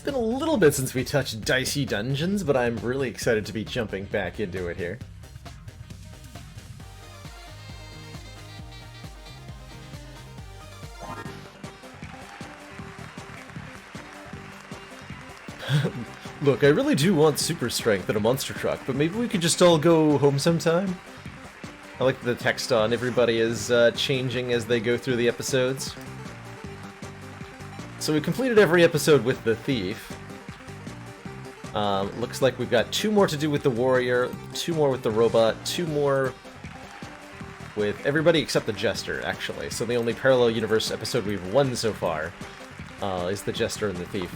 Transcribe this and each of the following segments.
been a little bit since we touched Dicey Dungeons, but I'm really excited to be jumping back into it here. Look, I really do want super strength and a monster truck, but maybe we could just all go home sometime? I like the text on everybody is changing as they go through the episodes. So we completed every episode with the thief. Looks like we've got 2 more to do with the warrior, 2 more with the robot, 2 more with everybody except the jester, actually. So the only parallel universe episode we've won so far is the jester and the thief.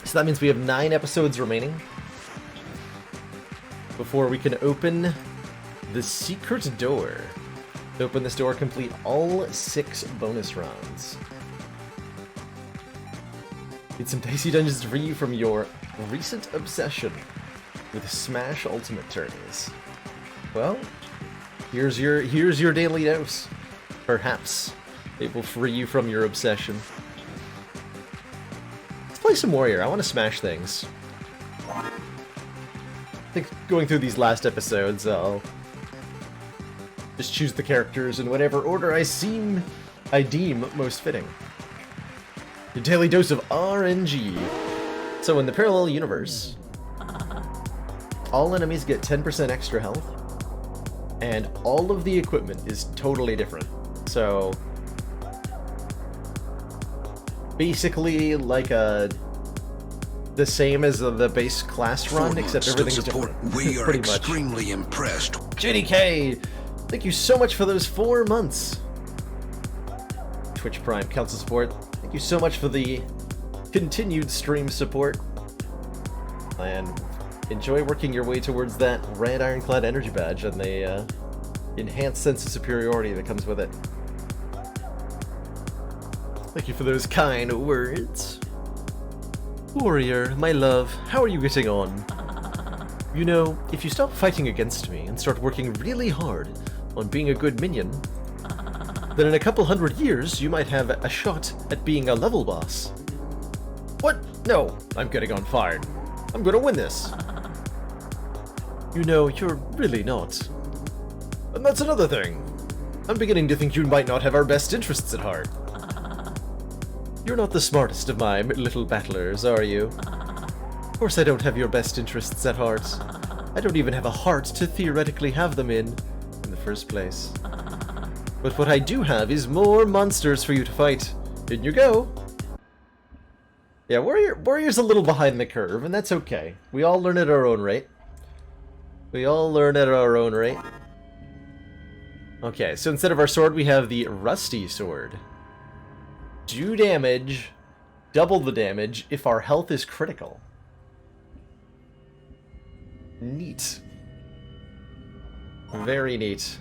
So that means we have 9 episodes remaining before we can open the secret door. To open this door, complete all 6 bonus rounds. Need some Dicey Dungeons to free you from your recent obsession with Smash Ultimate tourneys. Well, here's your daily dose. Perhaps it will free you from your obsession. Play some warrior. I want to smash things. I think going through these last episodes, I'll just choose the characters in whatever order I deem most fitting. Your daily dose of RNG. So in the parallel universe, all enemies get 10% extra health, and all of the equipment is totally different. So basically like the same as the base class run, except everything's different. We are extremely impressed. JDK, thank you so much for those 4 months. Twitch Prime Council support, thank you so much for the continued stream support. And enjoy working your way towards that red ironclad energy badge and the enhanced sense of superiority that comes with it. Thank you for those kind words. Warrior, my love, how are you getting on? You know, if you stop fighting against me and start working really hard on being a good minion, then in a couple 100 years you might have a shot at being a level boss. What? No, I'm getting on fire. I'm gonna win this. You know, you're really not. And that's another thing. I'm beginning to think you might not have our best interests at heart. You're not the smartest of my little battlers, are you? Of course I don't have your best interests at heart. I don't even have a heart to theoretically have them in the first place. But what I do have is more monsters for you to fight. In you go! Yeah, Warrior's a little behind the curve, and that's okay. We all learn at our own rate. Okay, so instead of our sword, we have the rusty sword. Do damage, double the damage if our health is critical. Neat. Very neat.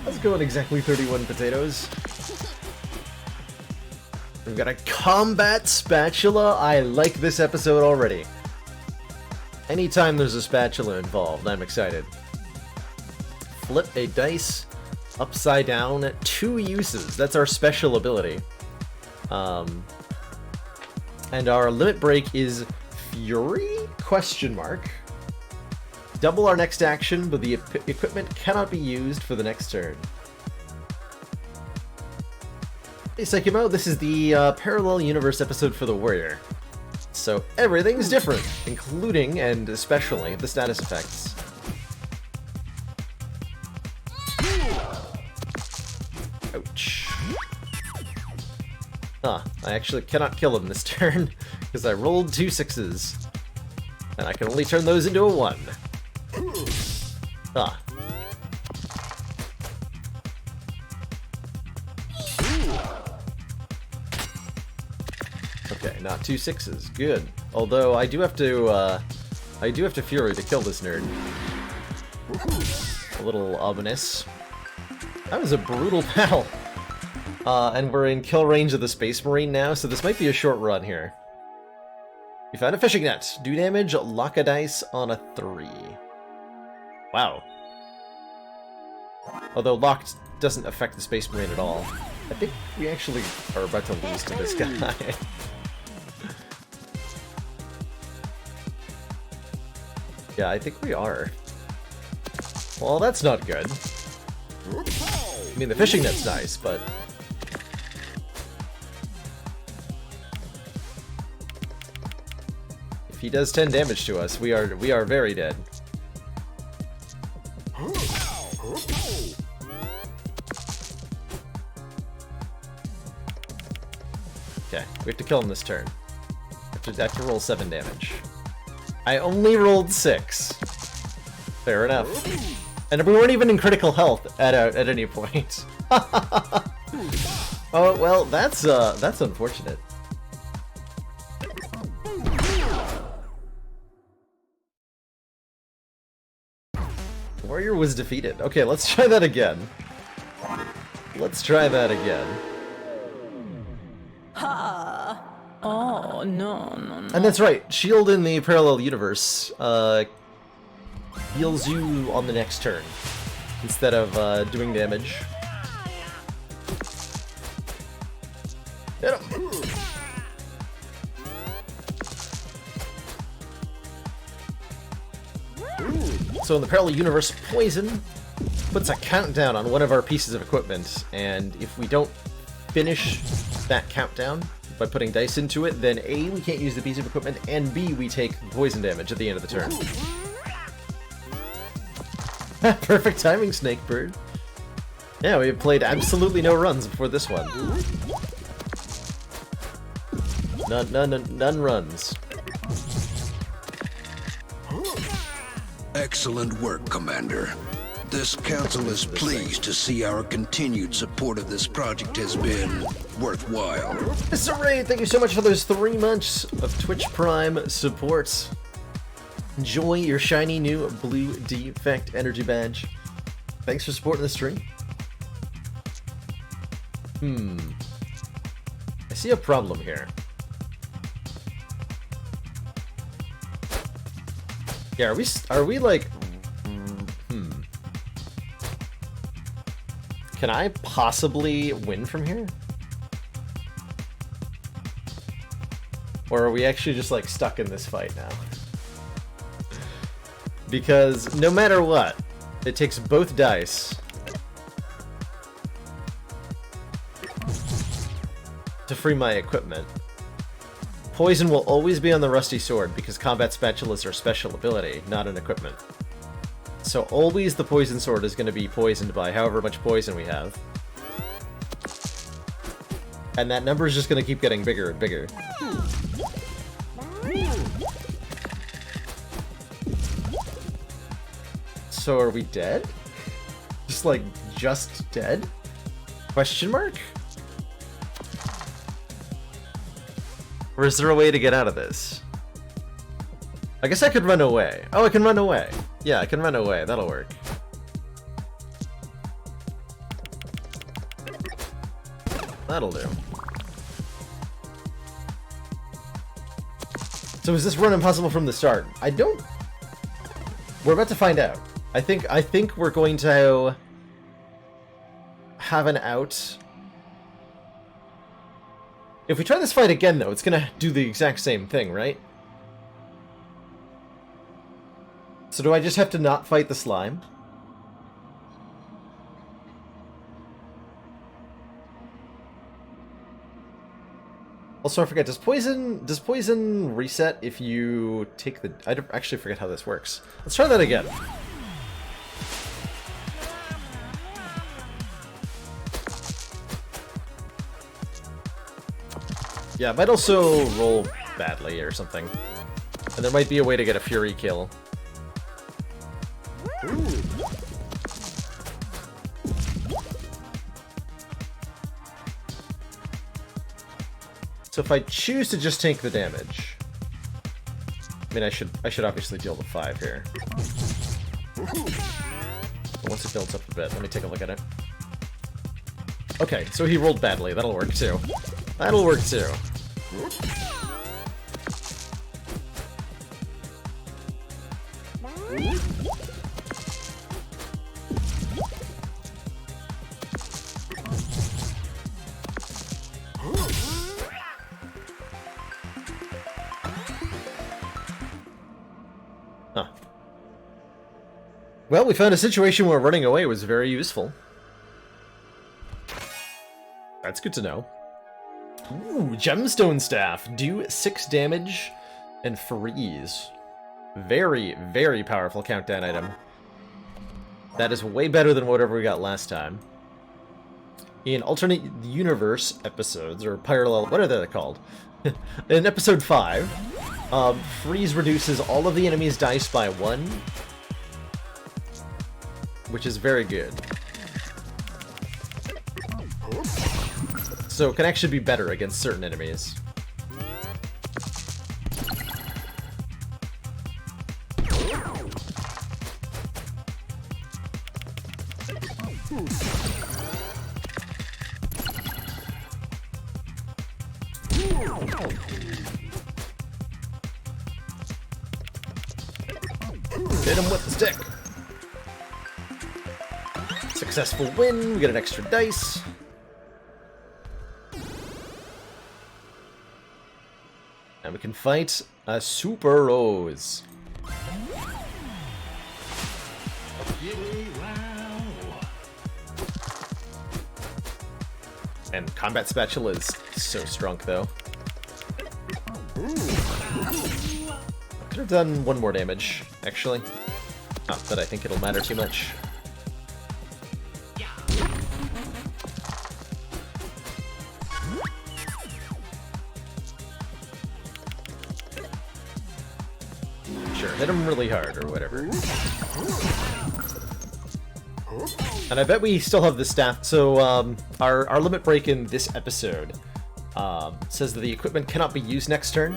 Let's go on exactly 31 potatoes. We've got a combat spatula. I like this episode already. Anytime there's a spatula involved, I'm excited. Flip a dice upside down, 2 uses. That's our special ability. And our limit break is Fury? Question mark. Double our next action, but the equipment cannot be used for the next turn. Hey Sekimo, this is the parallel universe episode for the warrior. So everything's different, including and especially the status effects. Ouch. Huh, I actually cannot kill him this turn, because I rolled 2 6s. And I can only turn those into a 1. Ah. Okay, not 2 6s. Good. Although I do have to Fury to kill this nerd. A little ominous. That was a brutal battle. And we're in kill range of the Space Marine now, so this might be a short run here. You found a fishing net. Do damage, lock a dice on a 3. Wow. Although locked doesn't affect the Space Marine at all. I think we actually are about to lose to this guy. Yeah, I think we are. Well, that's not good. I mean, the fishing net's nice, but... if he does 10 damage to us, we are very dead. Okay, we have to kill him this turn. I have to roll 7 damage. I only rolled 6. Fair enough. And we weren't even in critical health at any point. Oh well, that's unfortunate. Warrior was defeated. Okay, let's try that again. Let's try that again. Ha! Oh, no. And that's right, shield in the parallel universe heals you on the next turn, instead of doing damage. Hit him! So in the parallel universe, poison puts a countdown on one of our pieces of equipment, and if we don't finish that countdown by putting dice into it, then A, we can't use the piece of equipment, and B, we take poison damage at the end of the turn. Perfect timing, Snakebird. Yeah, we have played absolutely no runs before this one. None runs. Excellent work, Commander. This council is pleased to see our continued support of this project has been worthwhile. Mr. Ray, thank you so much for those 3 months of Twitch Prime support. Enjoy your shiny new blue defect energy badge. Thanks for supporting the stream. I see a problem here. Yeah, are we like... Can I possibly win from here? Or are we actually just like stuck in this fight now? Because no matter what, it takes both dice to free my equipment. Poison will always be on the rusty sword because combat spatulas are a special ability, not an equipment. So always the poison sword is going to be poisoned by however much poison we have. And that number is just going to keep getting bigger and bigger. So are we dead? Just like, just dead? Question mark? Or is there a way to get out of this? I guess I could run away. Oh, I can run away. Yeah, I can run away. That'll work. That'll do. So is this run impossible from the start? I don't... We're about to find out. I think we're going to have an out. If we try this fight again, though, it's gonna do the exact same thing, right? So do I just have to not fight the slime? Also, I forget, does poison reset if you take the... I actually forget how this works. Let's try that again. Yeah, I might also roll badly or something. And there might be a way to get a fury kill. So if I choose to just take the damage, I mean, I should obviously deal the 5 here. But once it builds up a bit, let me take a look at it. Okay, so he rolled badly. That'll work too. That'll work too. Well, we found a situation where running away was very useful. That's good to know. Ooh, Gemstone Staff. Do 6 damage and freeze. Very, very powerful countdown item. That is way better than whatever we got last time. In alternate universe episodes, or parallel, what are they called? In episode 5, freeze reduces all of the enemy's dice by 1, which is very good. So it can actually be better against certain enemies. Hit him with the stick. Successful win, we get an extra dice. And we can fight a Super Rose. And Combat Spatula is so strong, though. Could have done 1 more damage, actually. Not that I think it'll matter too much. Sure, hit him really hard or whatever. And I bet we still have the staff. So our limit break in this episode says that the equipment cannot be used next turn.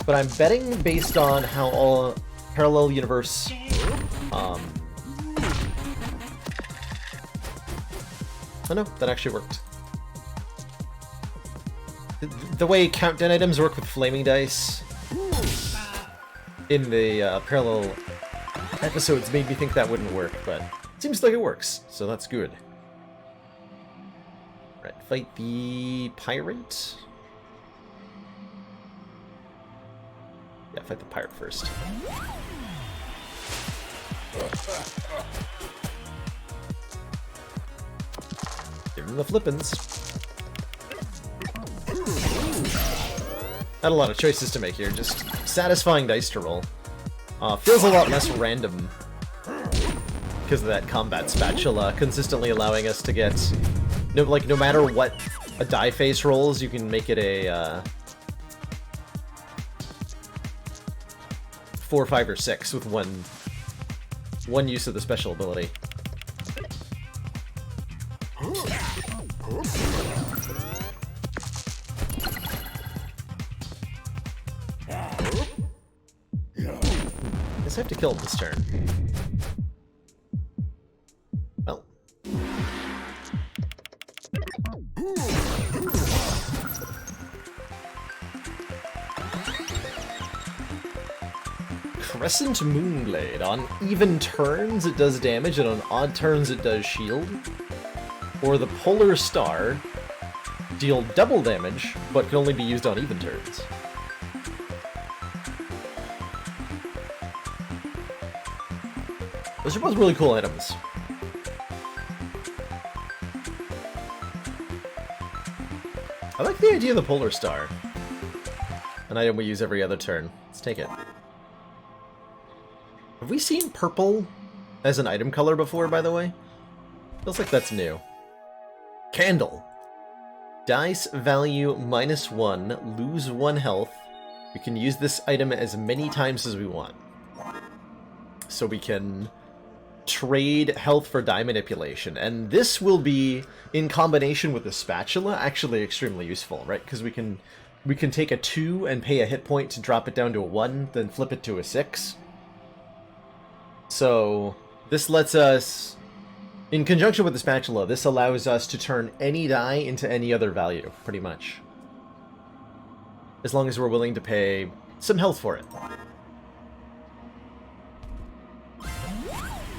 But I'm betting based on how all parallel universe oh no, that actually worked. The way countdown items work with flaming dice in the parallel episodes made me think that wouldn't work, but it seems like it works, so that's good. Right, fight the pirate. Yeah, fight the pirate first. Give him the flippins. Not a lot of choices to make here, just satisfying dice to roll. Feels a lot less random because of that combat spatula consistently allowing us to get no matter what a die face rolls, you can make it a 4, 5, or 6 with one use of the special ability. Guess I have to kill him this turn. Well. Crescent Moonblade. On even turns it does damage, and on odd turns it does shield. Or the Polar Star. Deal double damage, but can only be used on even turns. Those are both really cool items. I like the idea of the Polar Star. An item we use every other turn. Let's take it. Have we seen purple as an item color before, by the way? Feels like that's new. Candle. Dice value -1, lose 1 health. We can use this item as many times as we want. So we can trade health for die manipulation. And this will be, in combination with the spatula, actually extremely useful, right? Because we can take a 2 and pay a hit point to drop it down to a 1, then flip it to a 6. So this lets us, in conjunction with the spatula, this allows us to turn any die into any other value, pretty much. As long as we're willing to pay some health for it.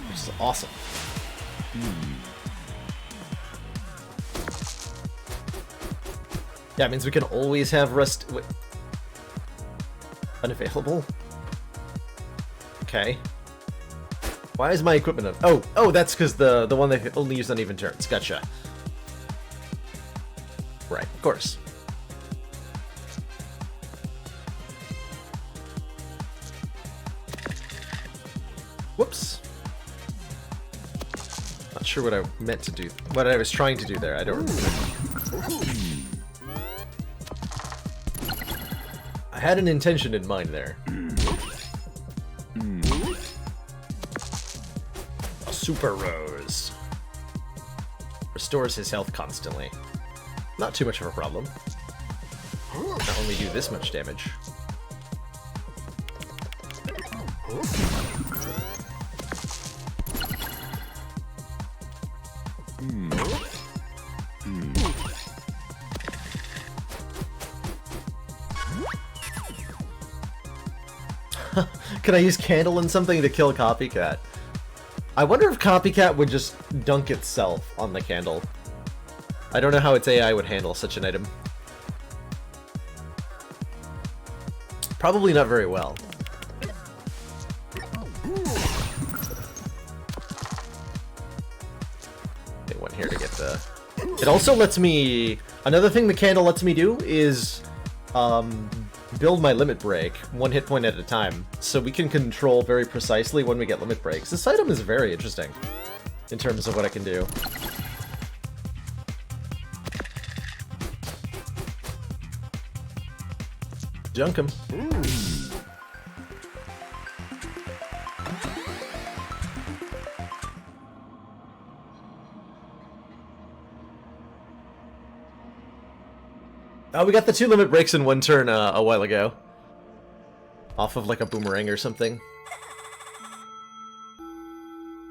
Which is awesome. Yeah, it means we can always have rest... Wait. Unavailable? Okay. Why is my equipment up? Oh, that's because the one that only used on even turns. Gotcha. Right, of course. Whoops. Not sure what I meant to do. What I was trying to do there. I don't remember. I had an intention in mind there. Super Rose. Restores his health constantly. Not too much of a problem. Not only do this much damage. Can I use Candle in something to kill Copycat? I wonder if Copycat would just dunk itself on the Candle. I don't know how its AI would handle such an item. Probably not very well. Okay, one here to get the... It also lets me... Another thing the Candle lets me do is... build my limit break, 1 hit point at a time, so we can control very precisely when we get limit breaks. This item is very interesting in terms of what I can do. Junk him. Oh, we got the 2 limit breaks in 1 turn a while ago. Off of like a boomerang or something.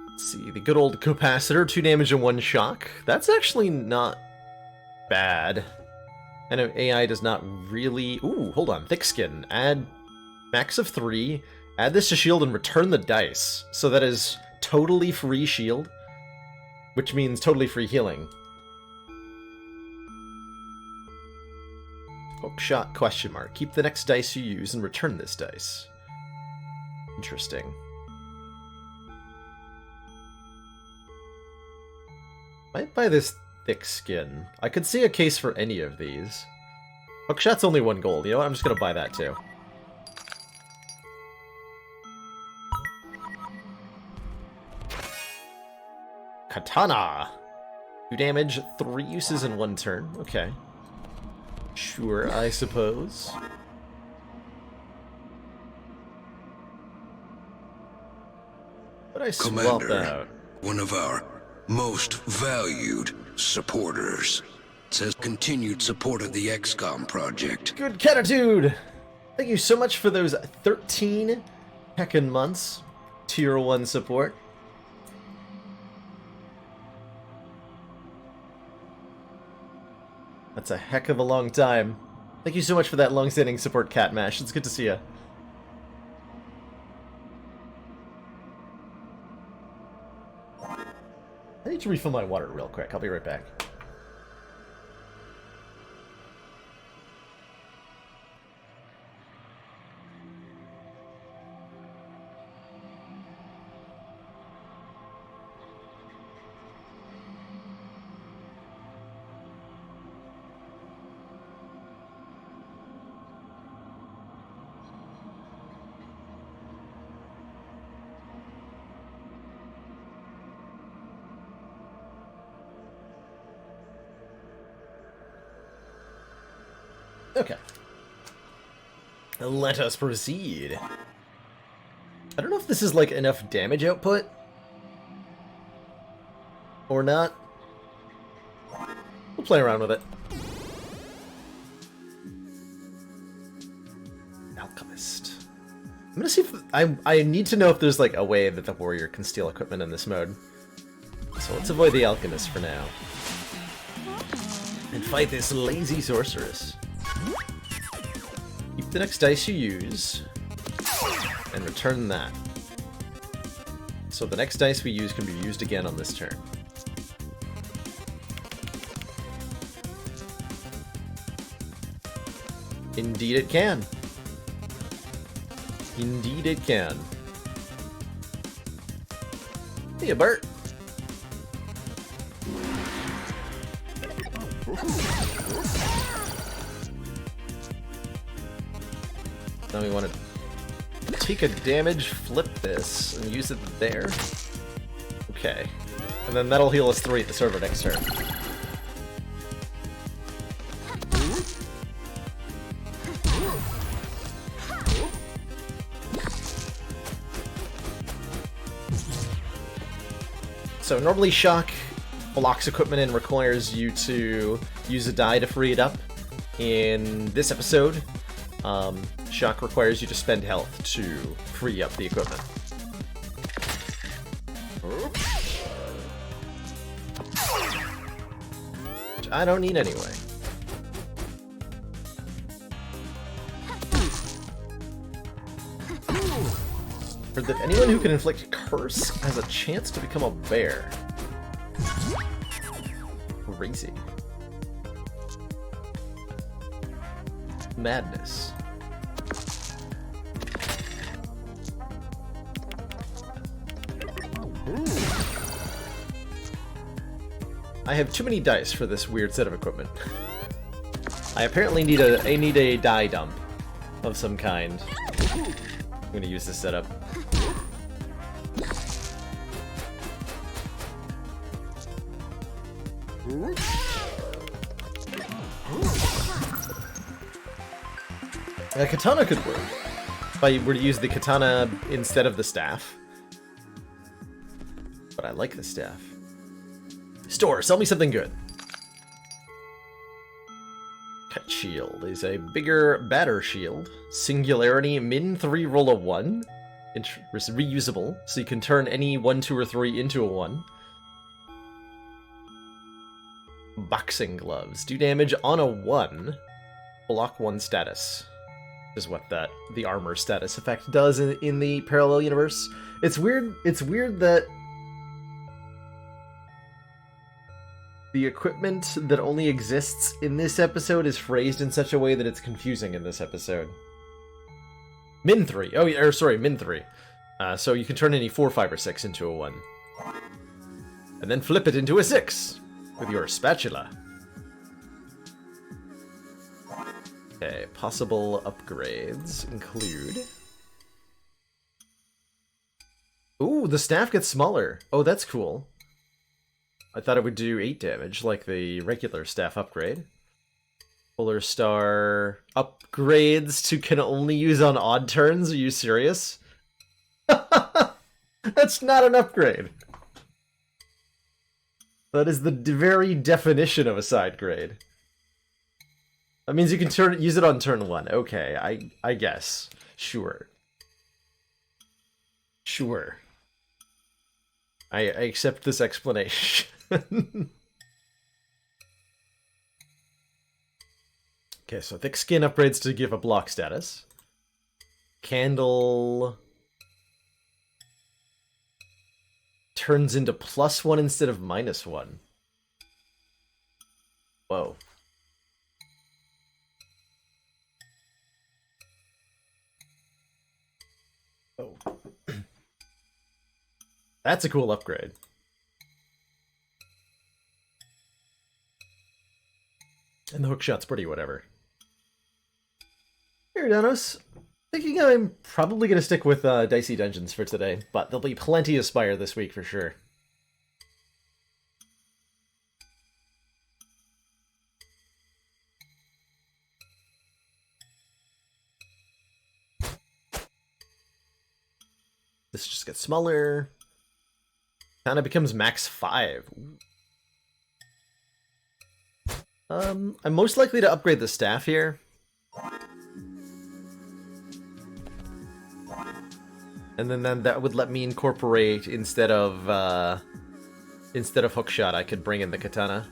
Let's see, the good old capacitor, 2 damage and 1 shock. That's actually not bad. I know AI does not really... Ooh, hold on, thick skin. Add max of 3, add this to shield and return the dice. So that is totally free shield, which means totally free healing. Hookshot question mark. Keep the next dice you use and return this dice. Interesting. Might buy this thick skin. I could see a case for any of these. Hookshot's only 1 gold. You know what? I'm just gonna buy that too. Katana! 2 damage, 3 uses in 1 turn. Okay. Sure, I suppose. But I swap that out. One of our most valued supporters, says continued support of the XCOM project. Good catitude! Thank you so much for those 13 heckin' months. Tier 1 support. That's a heck of a long time. Thank you so much for that long-standing support, Catmash. It's good to see you. I need to refill my water real quick. I'll be right back. Okay. Let us proceed. I don't know if this is like enough damage output or not. We'll play around with it. Alchemist. I'm gonna see if I need to know if there's like a way that the warrior can steal equipment in this mode. So let's avoid the alchemist for now. And fight this lazy sorceress. Keep the next dice you use, and return that. So the next dice we use can be used again on this turn. Indeed it can. Indeed it can. Hey, Bert. Now we want to take a damage, flip this, and use it there. Okay. And then that'll heal us 3 at the server next turn. So normally Shock blocks equipment and requires you to use a die to free it up. In this episode, Shock requires you to spend health to free up the equipment. Which I don't need anyway. For that anyone who can inflict curse has a chance to become a bear. Crazy. Madness. I have too many dice for this weird set of equipment. I apparently need a die dump of some kind. I'm gonna use this setup. A katana could work if I were to use the katana instead of the staff. But I like the staff. Store, sell me something good. Cut shield is a bigger, badder shield. Singularity, min 3, roll a 1. It's reusable, so you can turn any 1, 2, or 3 into a 1. Boxing gloves. Do damage on a 1. Block 1 status. Is what the armor status effect does in the parallel universe. It's weird that the equipment that only exists in this episode is phrased in such a way that it's confusing in this episode. Min 3. Oh, or sorry, min 3. So you can turn any 4, 5, or 6 into a 1. And then flip it into a 6 with your spatula. Okay, possible upgrades include... Ooh, the staff gets smaller. Oh, that's cool. I thought it would do 8 damage, like the regular staff upgrade. Polar Star upgrades to can only use on odd turns? Are you serious? That's not an upgrade. That is the very definition of a side grade. That means you can use it on turn 1. Okay, I guess. Sure. Sure. I accept this explanation. Okay, so thick skin upgrades to give a block status. Candle turns into +1 instead of -1. Whoa. Oh. That's a cool upgrade. And the hookshot's pretty whatever. Here, Danos. Thinking I'm probably going to stick with Dicey Dungeons for today, but there'll be plenty of Spire this week for sure. This just gets smaller. Kind of becomes max 5. I'm most likely to upgrade the staff here. And then that would let me incorporate, instead of hookshot, I could bring in the katana.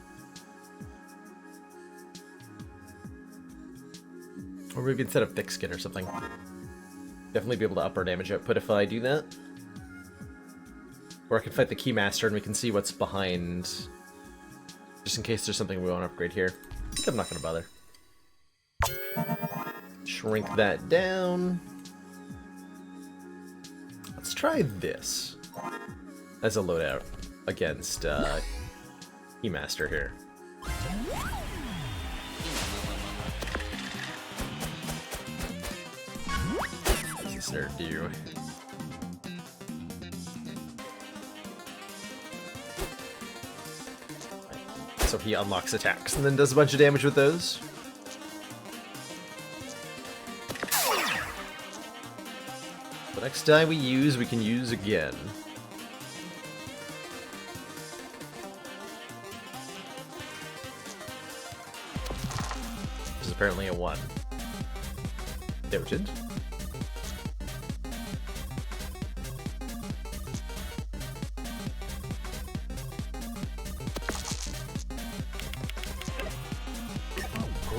Or maybe instead of thick skin or something. Definitely be able to up our damage output if I do that. Or I can fight the Keymaster and we can see what's behind, just in case there's something we want to upgrade here. I think I'm not going to bother. Shrink that down. Let's try this. as a loadout against Keymaster here. What's this nerd do? So he unlocks attacks and then does a bunch of damage with those. The next die we use, we can use again. Which is apparently a 1. Noted.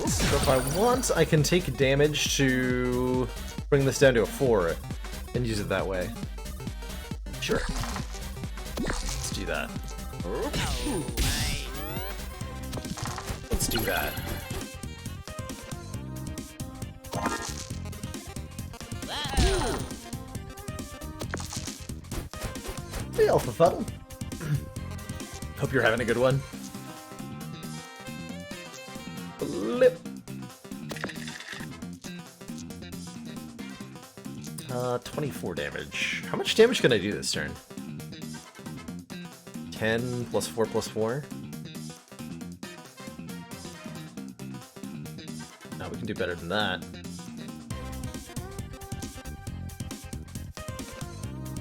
So if I want, I can take damage to bring this down to a 4 and use it that way. Sure. Let's do that. Let's do that. Hey, Alpha Fuddle. Hope you're having a good one. Blip. 24 damage. How much damage can I do this turn? 10 plus 4 plus 4? No, we can do better than that.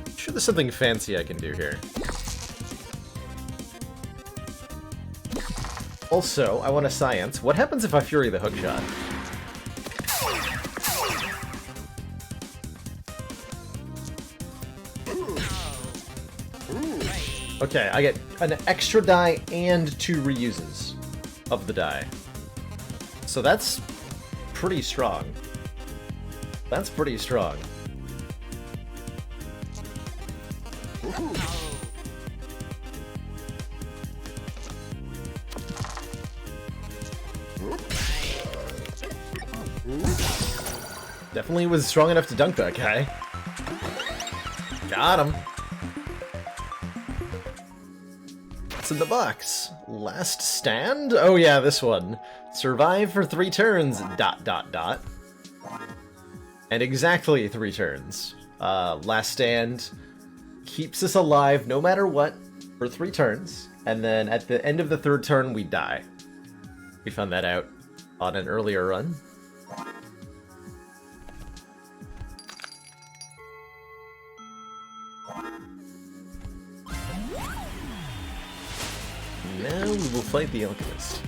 I'm sure there's something fancy I can do here. Also, I want to science. What happens if I Fury the hookshot? Okay, I get an extra die and 2 reuses of the die. So that's pretty strong. That's pretty strong. Definitely was strong enough to dunk that guy. Got him. What's in the box? Last stand? Oh yeah, this one. Survive for 3 turns, ... And exactly 3 turns. Last stand keeps us alive no matter what for 3 turns, and then at the end of the 3rd turn, we die. We found that out on an earlier run. Now we will fight the Alchemist.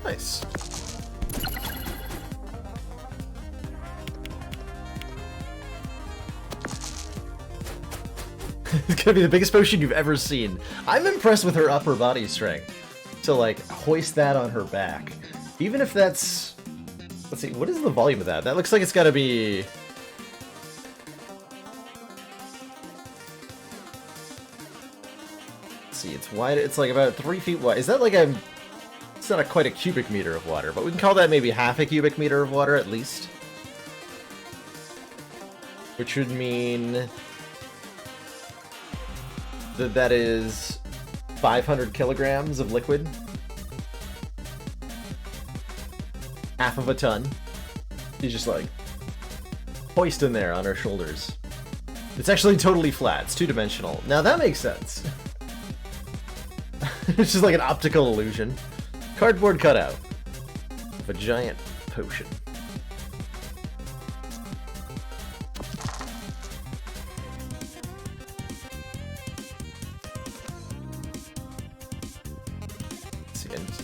Nice. It's gonna be the biggest potion you've ever seen. I'm impressed with her upper body strength to like hoist that on her back. Even if that's... Let's see, what is the volume of that? That looks like it's gotta be... Let's see, it's wide, it's like about 3 feet wide. Is that like a... It's not quite a cubic meter of water, but we can call that maybe half a cubic meter of water at least. Which would mean... that is 500 kilograms of liquid. Half of a ton. He's just like hoisting there on her shoulders. It's actually totally flat. It's 2-dimensional. Now that makes sense. It's just like an optical illusion. Cardboard cutout of a giant potion.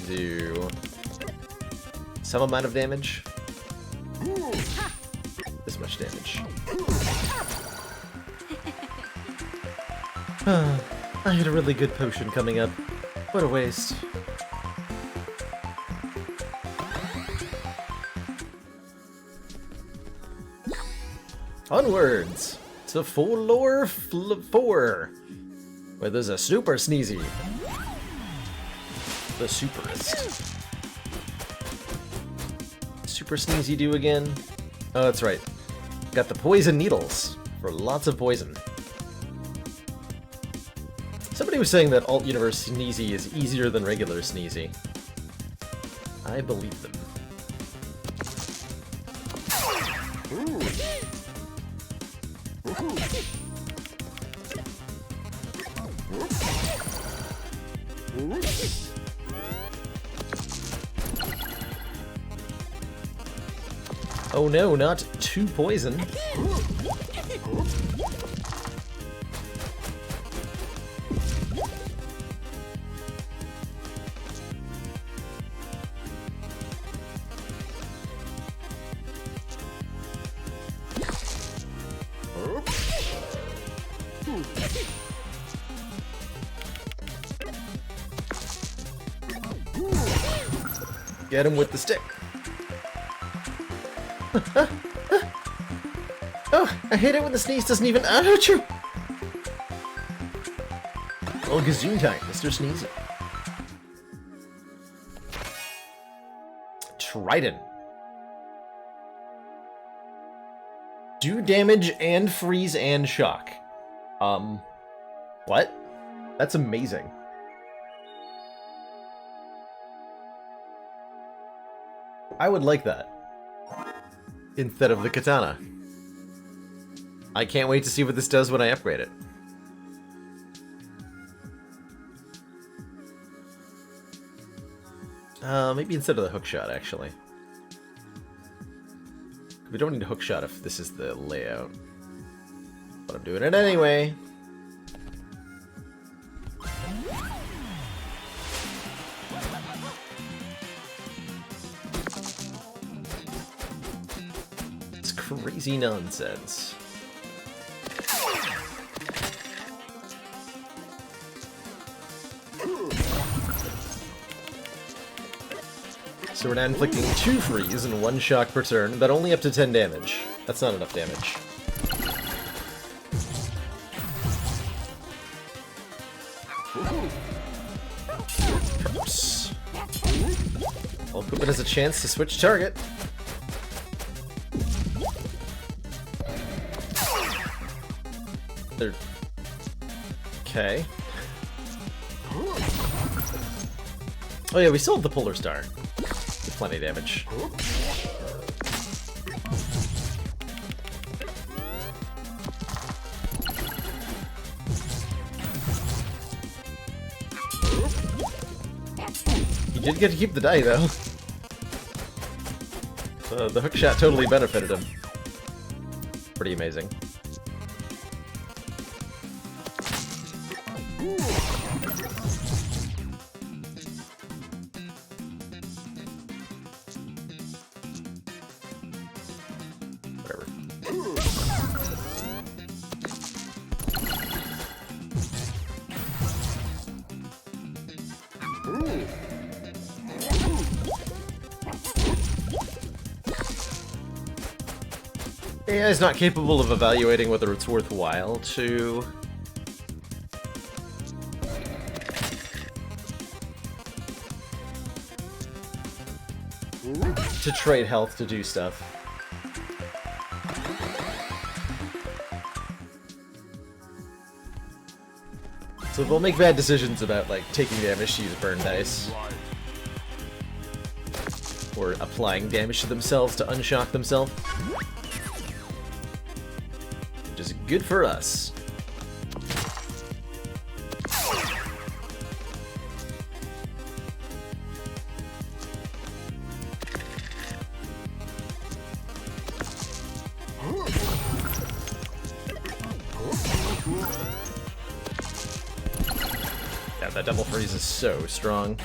Do some amount of damage. This much damage. I had a really good potion coming up. What a waste. Onwards to Floor 4, where there's a super sneezy. The superest. Super sneezy do again? Oh, that's right. Got the poison needles for lots of poison. Somebody was saying that Alt Universe Sneezy is easier than regular Sneezy. I believe them. Oh no, not 2 poison. Get him with the stick. Oh, I hate it when the sneeze doesn't even hurt you. Well, gazoon time, Mr. Sneezy. Trident. Do damage and freeze and shock. What? That's amazing. I would like that. Instead of the katana. I can't wait to see what this does when I upgrade it. Maybe instead of the hookshot, actually. We don't need a hookshot if this is the layout. But I'm doing it anyway. It's crazy nonsense. So we're now inflicting 2 freeze and 1 shock per turn, but only up to 10 damage. That's not enough damage. Oops. All equipment has a chance to switch target. They're... Okay. Oh yeah, we still have the Polar Star. Plenty of damage. He did get to keep the die, though. The hookshot totally benefited him. Pretty amazing. AI is not capable of evaluating whether it's worthwhile to trade health to do stuff. So they'll make bad decisions about, like, taking damage to use burn dice. Or applying damage to themselves to unshock themselves. Which is good for us. Yeah, that double freeze is so strong.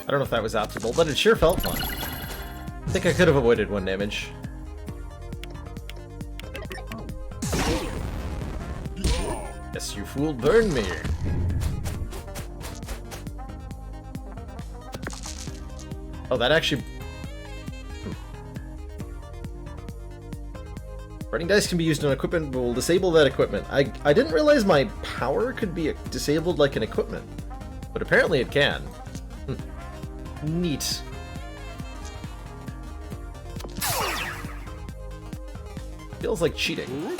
I don't know if that was optimal, but it sure felt fun. I think I could have avoided 1 damage. Yes, you fool, burn me! Oh, that actually... Running dice can be used on equipment, but we'll disable that equipment. I didn't realize my power could be disabled like an equipment, but apparently it can. Neat. Feels like cheating.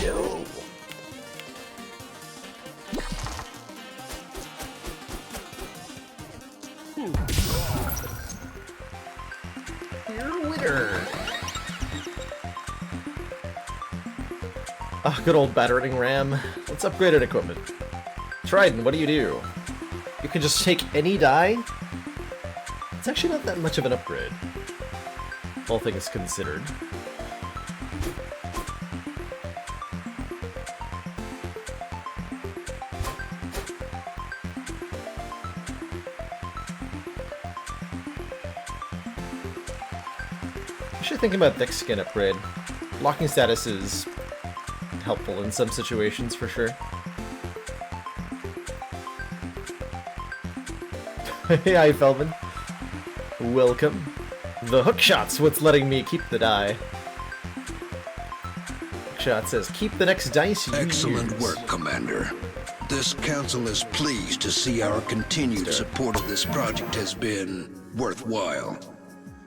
Yo. You're a winner. Ah, good old battering ram. Let's upgrade an equipment. Trident, what do? You can just take any die? It's actually not that much of an upgrade, all things considered. Actually thinking about thick skin upgrade. Locking status is helpful in some situations for sure. Hey, hi, Feldman. Welcome. The hookshot's what's letting me keep the die. Hookshot says, keep the next dice you Excellent use. work, Commander. This council is pleased to see our continued support of this project has been worthwhile.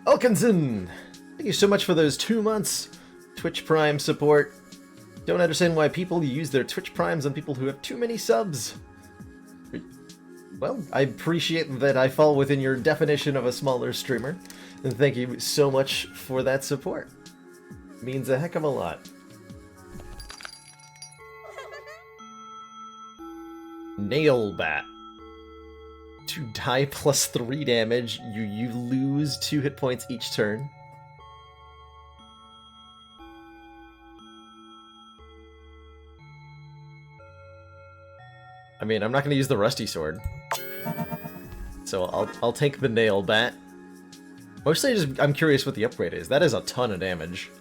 Elkinson! Thank you so much for those 2 months. Twitch Prime support. Don't understand why people use their Twitch Primes on people who have too many subs. Well, I appreciate that I fall within your definition of a smaller streamer, and thank you so much for that support. It means a heck of a lot. Nail Bat. 2 die plus 3 damage. You lose 2 hit points each turn. I mean, I'm not going to use the Rusty Sword. So I'll take the Nail Bat. Mostly just, I'm curious what the upgrade is. That is a ton of damage.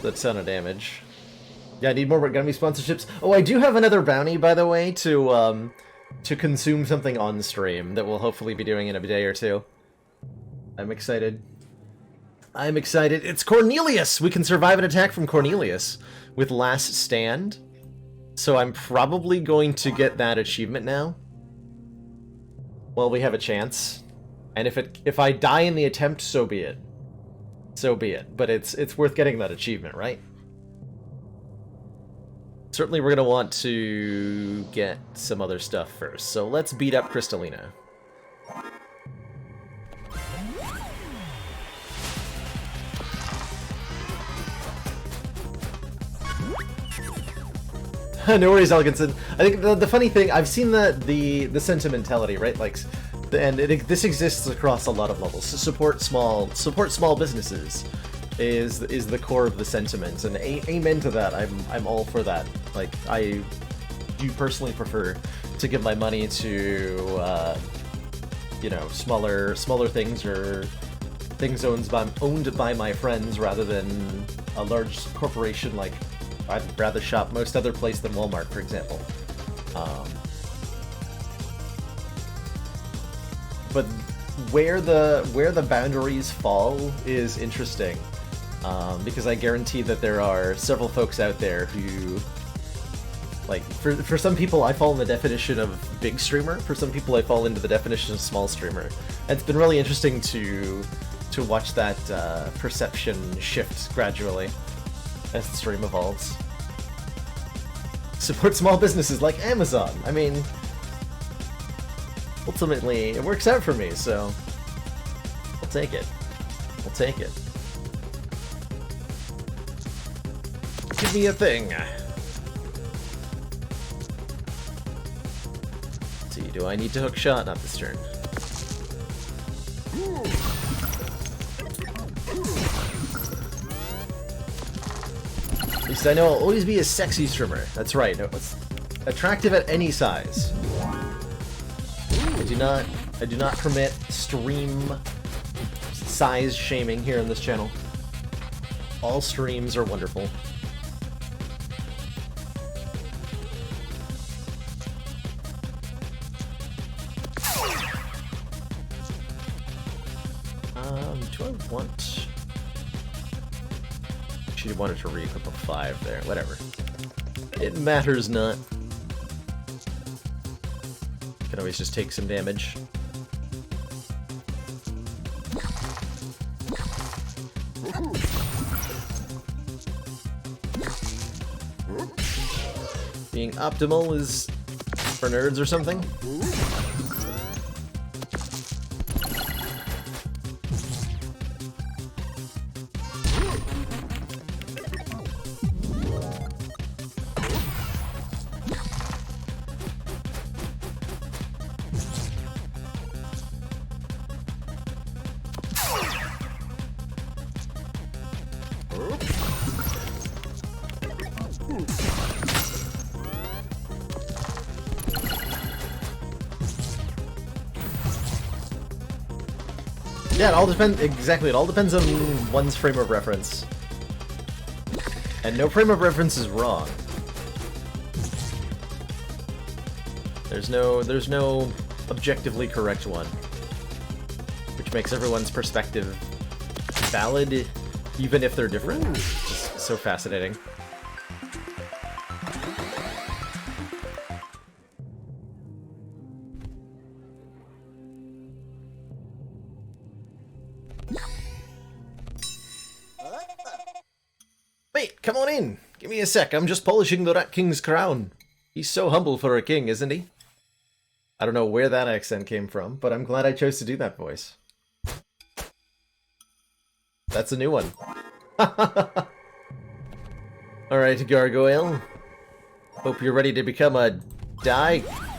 That's a ton of damage. Yeah, I need more Gummy sponsorships. Oh, I do have another bounty, by the way, to consume something on stream that we'll hopefully be doing in a day or two. I'm excited. I'm excited. It's Cornelius! We can survive an attack from Cornelius with Last Stand. So I'm probably going to get that achievement now. Well, we have a chance. And if I die in the attempt, so be it. So be it. But it's worth getting that achievement, right? Certainly we're going to want to get some other stuff first. So let's beat up Crystalina. No worries, Elginson. I think the funny thing, I've seen the sentimentality, right? Like, and this exists across a lot of levels. So support small businesses is the core of the sentiment, and amen to that. I'm all for that. Like, I do personally prefer to give my money to you know, smaller things or things owned by my friends rather than a large corporation like. I'd rather shop most other place than Walmart, for example. But where the boundaries fall is interesting, because I guarantee that there are several folks out there who, like, for some people I fall in the definition of big streamer. For some people I fall into the definition of small streamer. And it's been really interesting to watch that perception shift gradually as the stream evolves. Support small businesses like Amazon. I mean, ultimately, it works out for me, so I'll take it. I'll take it. Give me a thing. difficulty. Do I need to hook shot? Not this turn. At least I know I'll always be a sexy streamer. That's right. No, it's attractive at any size. I do not permit stream size shaming here on this channel. All streams are wonderful. Do I want... She wanted to re-equip a 5 there. Whatever. It matters not. Can always just take some damage. Being optimal is for nerds or something. Yeah, it all depends. Exactly, it all depends on one's frame of reference. And no frame of reference is wrong. There's no objectively correct one. Which makes everyone's perspective valid, even if they're different. It's so fascinating. Wait, come on in. Give me a sec. I'm just polishing the Rat King's crown. He's so humble for a king, isn't he? I don't know where that accent came from, but I'm glad I chose to do that voice. That's a new one. Alright, Gargoyle. Hope you're ready to become a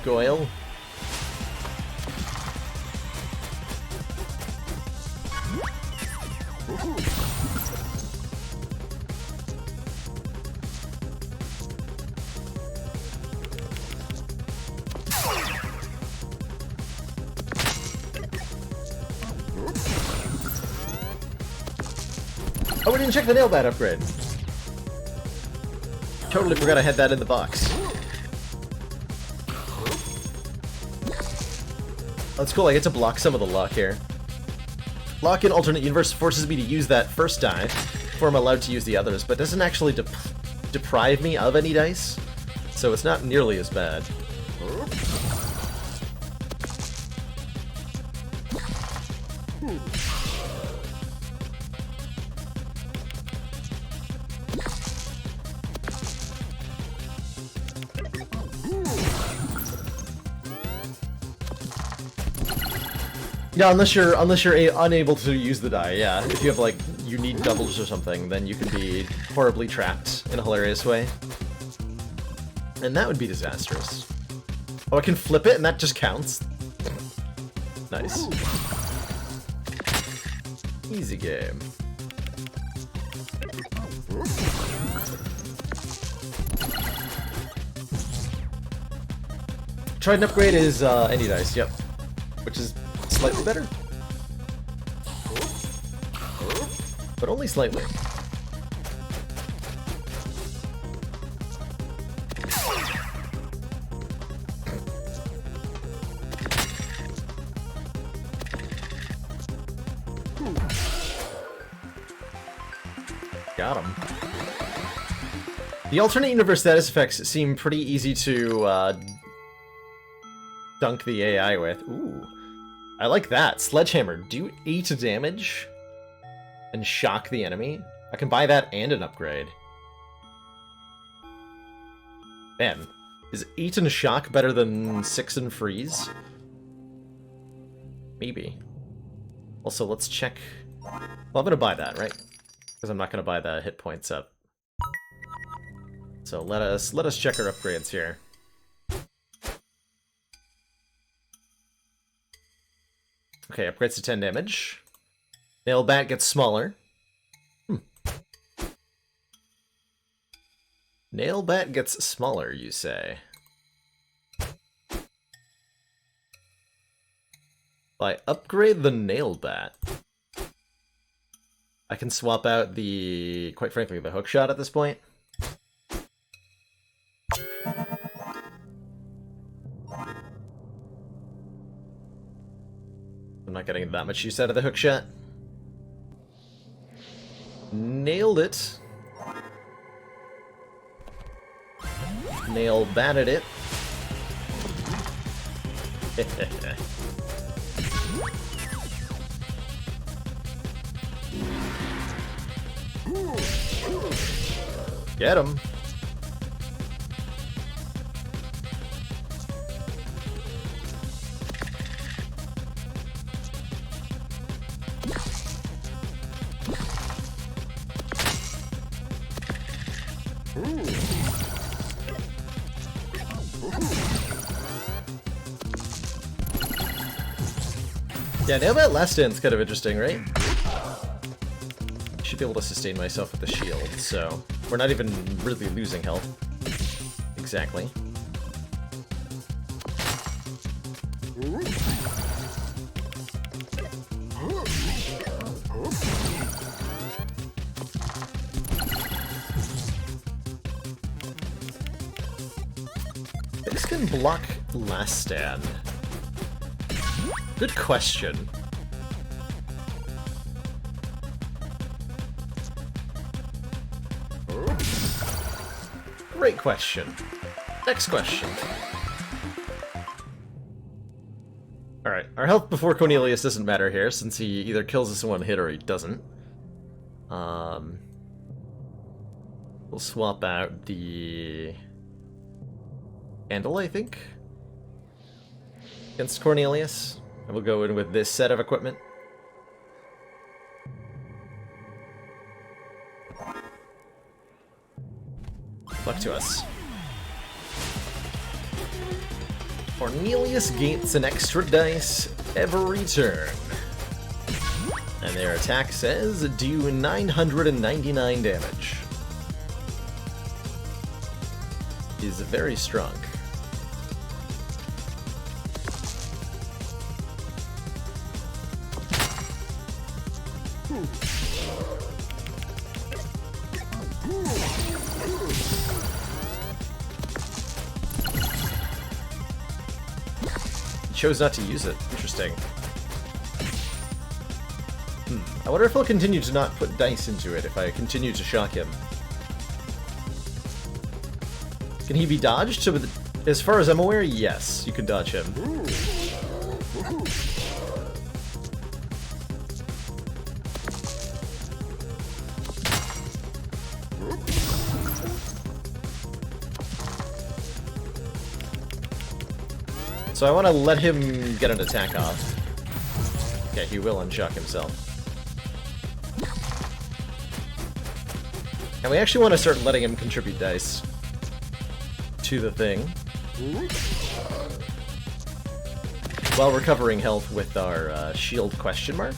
Goyle. Oh, we didn't check the nail bat upgrade. Totally forgot I had that in the box. That's cool, I get to block some of the luck here. Lock in alternate universe forces me to use that first die before I'm allowed to use the others, but doesn't actually deprive me of any dice, so it's not nearly as bad. Yeah, unless you're unable to use the die, yeah. If you have, like, you need doubles or something, then you can be horribly trapped in a hilarious way. And that would be disastrous. Oh, I can flip it and that just counts? Nice. Easy game. Trident upgrade is any dice, yep. Which is slightly better. But only slightly. Got him. The alternate universe status effects seem pretty easy to dunk the AI with. Ooh. I like that. Sledgehammer. Do 8 damage and shock the enemy. I can buy that and an upgrade. Man, is 8 and shock better than 6 and freeze? Maybe. Also, let's check. Well, I'm gonna buy that, right? Because I'm not gonna buy the hit points up. So let us check our upgrades here. Okay, upgrades to 10 damage. Nail bat gets smaller. Nail bat gets smaller, you say? If I upgrade the nail bat, I can swap out the, quite frankly, the hook shot at this point. I'm not getting that much use out of the hook shot. Nailed it. Nail batted it. Get him. Yeah, nail bat last stand's kind of interesting, right? Should be able to sustain myself with the shield, so we're not even really losing health. Exactly. This can block last stand. Good question. Great question. Next question. Alright, our health before Cornelius doesn't matter here, since he either kills us in one hit or he doesn't. We'll swap out the handle, I think, against Cornelius. And we'll go in with this set of equipment. Luck to us. Cornelius gains an extra dice every turn. And their attack says do 999 damage. Is very strong. Chose not to use it. Interesting. I wonder if he'll continue to not put dice into it if I continue to shock him. Can he be dodged? As far as I'm aware, yes, you can dodge him. So I want to let him get an attack off. Okay, he will unshock himself. And we actually want to start letting him contribute dice to the thing, while recovering health with our shield question mark.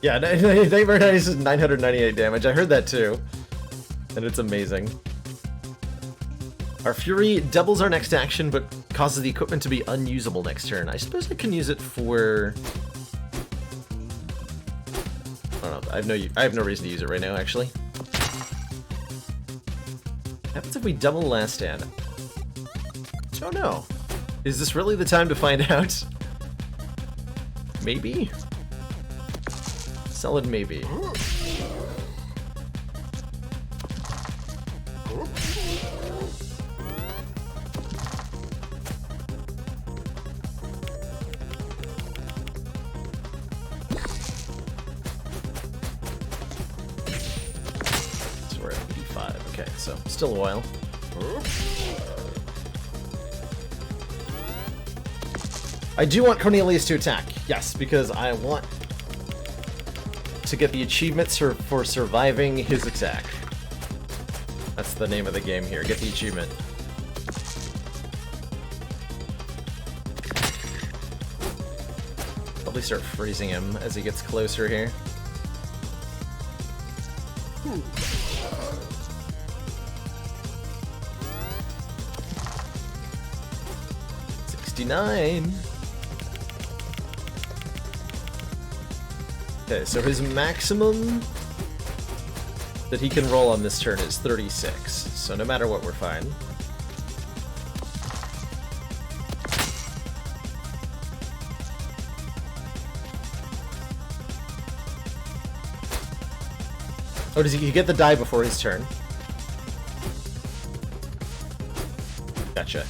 Yeah, Nightmare Dice is 998 damage. I heard that too. And it's amazing. Our Fury doubles our next action, but causes the equipment to be unusable next turn. I suppose I can use it for... I don't know. I have no reason to use it right now, actually. What happens if we double last stand? I don't know. Is this really the time to find out? Maybe? Solid maybe. So we're at 85. Okay, so still a while. I do want Cornelius to attack, yes, because I want to get the achievements for surviving his attack. That's the name of the game here, get the achievement. Probably start freezing him as he gets closer here. 69. Okay, so his maximum that he can roll on this turn is 36. So no matter what, we're fine. Oh, does he get the die before his turn? Gotcha.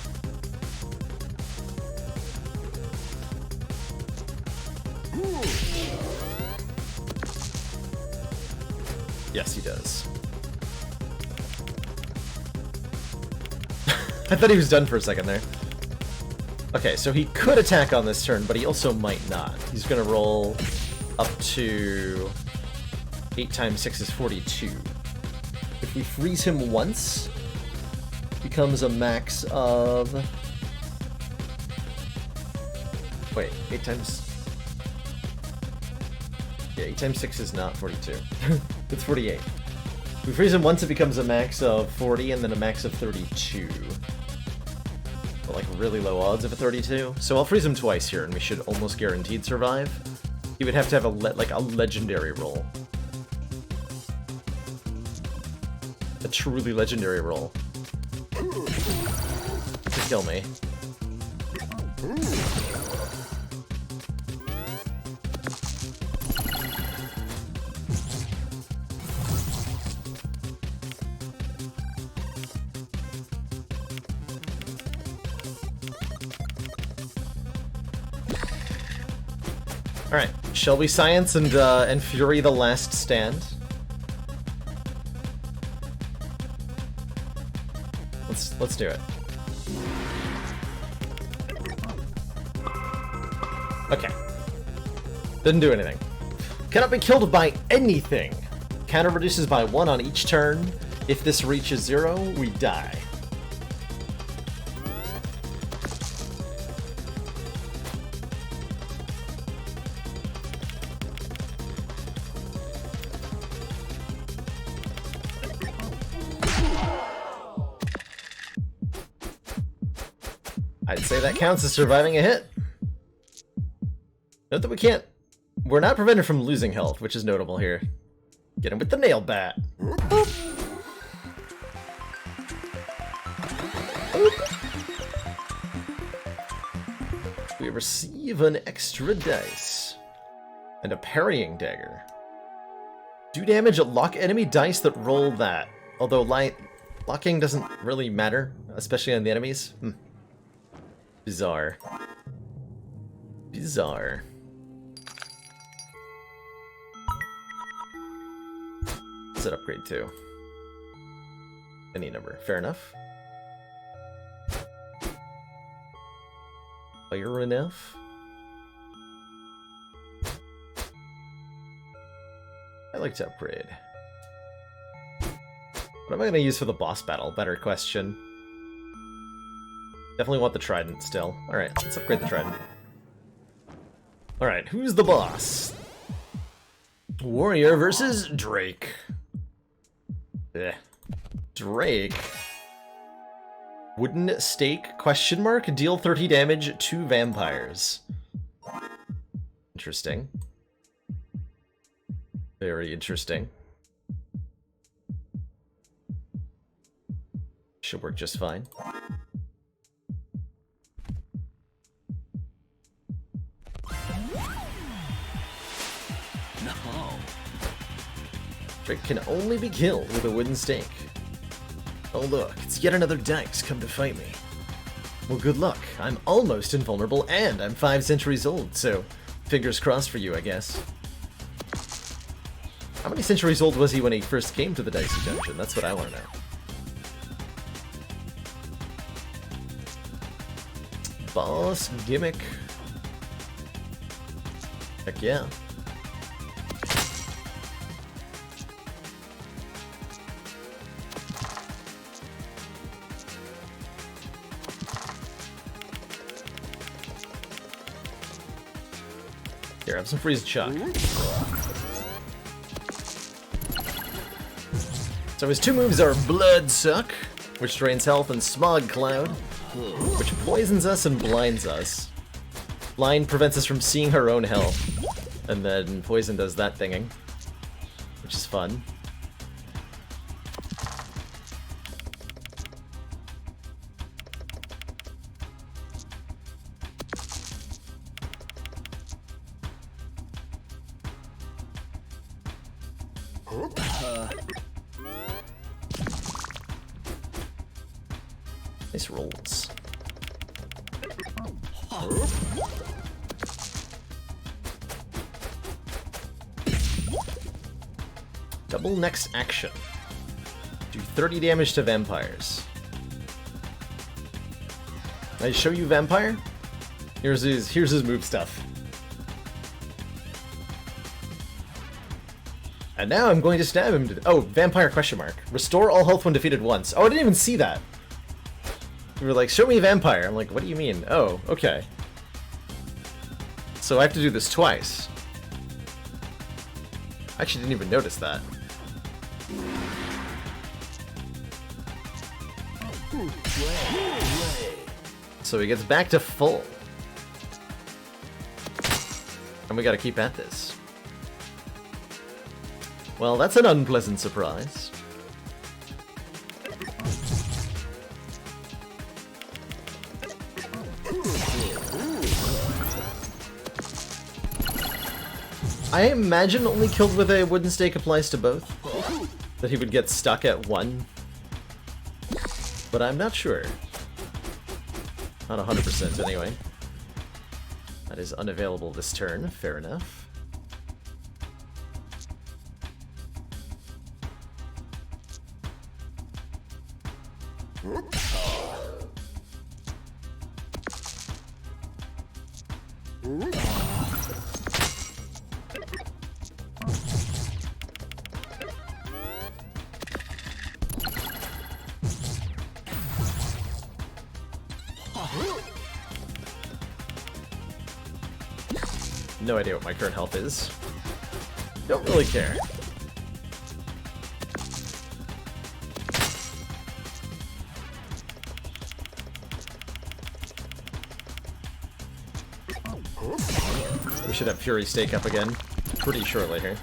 Yes, he does. I thought he was done for a second there. Okay, so he could attack on this turn, but he also might not. He's gonna roll up to 8 times 6 is 42. If we freeze him once, becomes a max of... Wait, 8 times... Yeah, 8 times 6 is not 42. It's 48. If we freeze him once, it becomes a max of 40 and then a max of 32. But like really low odds of a 32. So I'll freeze him twice here and we should almost guaranteed survive. He would have to have a legendary roll. A truly legendary roll. To kill me. Alright, shall we science and fury the last stand? Let's do it. Okay. Didn't do anything. Cannot be killed by anything. Counter reduces by 1 on each turn. If this reaches 0, we die. I'd say that counts as surviving a hit. Note that we're not prevented from losing health, which is notable here. Get him with the nail bat. Boop. Boop. We receive an extra dice. And a parrying dagger. Do damage at lock enemy dice that roll that. Although locking doesn't really matter, especially on the enemies. Bizarre. Bizarre. What's it upgrade to? Any number. Fair enough. Fire enough. I like to upgrade. What am I going to use for the boss battle? Better question. Definitely want the trident still. Alright, let's upgrade the trident. Alright, who's the boss? Warrior versus Drake. Ugh. Drake. Wooden stake, question mark, deal 30 damage to vampires. Interesting. Very interesting. Should work just fine. Drake can only be killed with a wooden stake. Oh look, it's yet another Dykes come to fight me. Well, good luck. I'm almost invulnerable and I'm 5 centuries old, so fingers crossed for you, I guess. How many centuries old was he when he first came to the Dicey Dungeon? That's what I want to know. Boss gimmick. Heck yeah. Here, have some freeze chuck. So his two moves are Blood Suck, which drains health, and Smog Cloud, which poisons us and blinds us. Blind prevents us from seeing our own health, and then Poison does that thinging, which is fun. Nice rolls. Double next action. Do 30 damage to vampires. Can I show you Vampire? Here's his move stuff. And now I'm going to stab him to... Oh, Vampire question mark. Restore all health when defeated once. Oh, I didn't even see that. You were like, show me Vampire. I'm like, what do you mean? Oh, okay. So I have to do this twice. I actually didn't even notice that. So he gets back to full. And we gotta keep at this. Well, that's an unpleasant surprise. I imagine only killed with a wooden stake applies to both. That he would get stuck at one. But I'm not sure. Not 100% anyway. That is unavailable this turn, fair enough. No idea what my current health is. Don't really care. We should have Fury Stake up again pretty shortly here.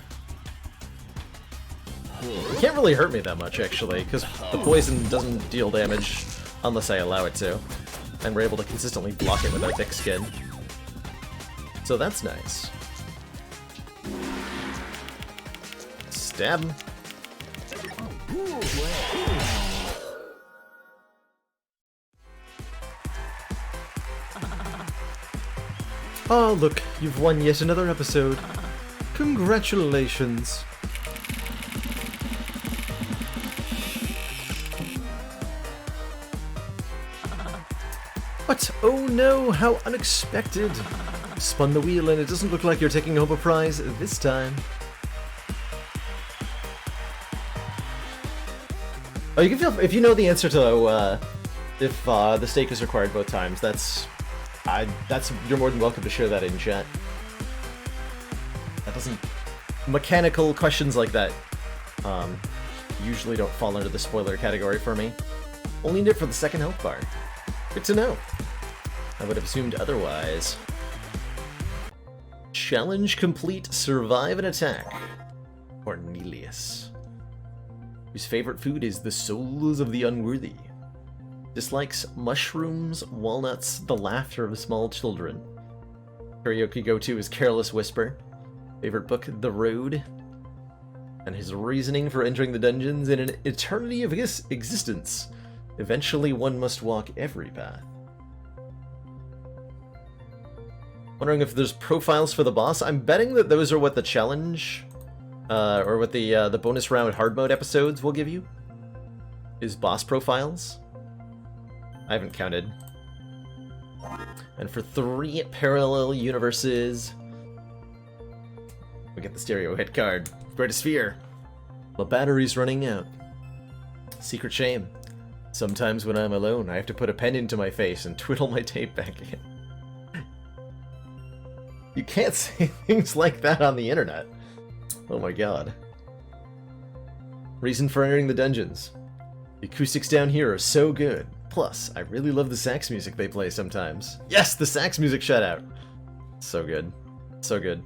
It can't really hurt me that much, actually, because the poison doesn't deal damage unless I allow it to. And we're able to consistently block it with our thick skin. So that's nice. Stab him. Oh, look, you've won yet another episode. Congratulations. But, oh no, how unexpected. Spun the wheel and it doesn't look like you're taking home a prize this time. Oh, you can feel if you know the answer to if the stake is required both times. That's you're more than welcome to share that in chat. That doesn't mechanical questions like that usually don't fall under the spoiler category for me. Only need it for the second health bar. Good to know. I would have assumed otherwise. Challenge complete. Survive an attack. Cornelius, whose favorite food is the souls of the unworthy. Dislikes mushrooms, walnuts, the laughter of small children. Karaoke go-to is Careless Whisper. Favorite book, The Road. And his reasoning for entering the dungeons in an eternity of existence. Eventually one must walk every path. Wondering if there's profiles for the boss. I'm betting that those are what the challenge, or what the bonus round hard mode episodes will give you. Is boss profiles. I haven't counted. And for 3 parallel universes, get the stereo hit card. Greatest fear. My battery's running out. Secret shame. Sometimes when I'm alone, I have to put a pen into my face and twiddle my tape back in. You can't say things like that on the internet. Oh my god. Reason for entering the dungeons. The acoustics down here are so good. Plus, I really love the sax music they play sometimes. Yes, the sax music shutout! So good. So good.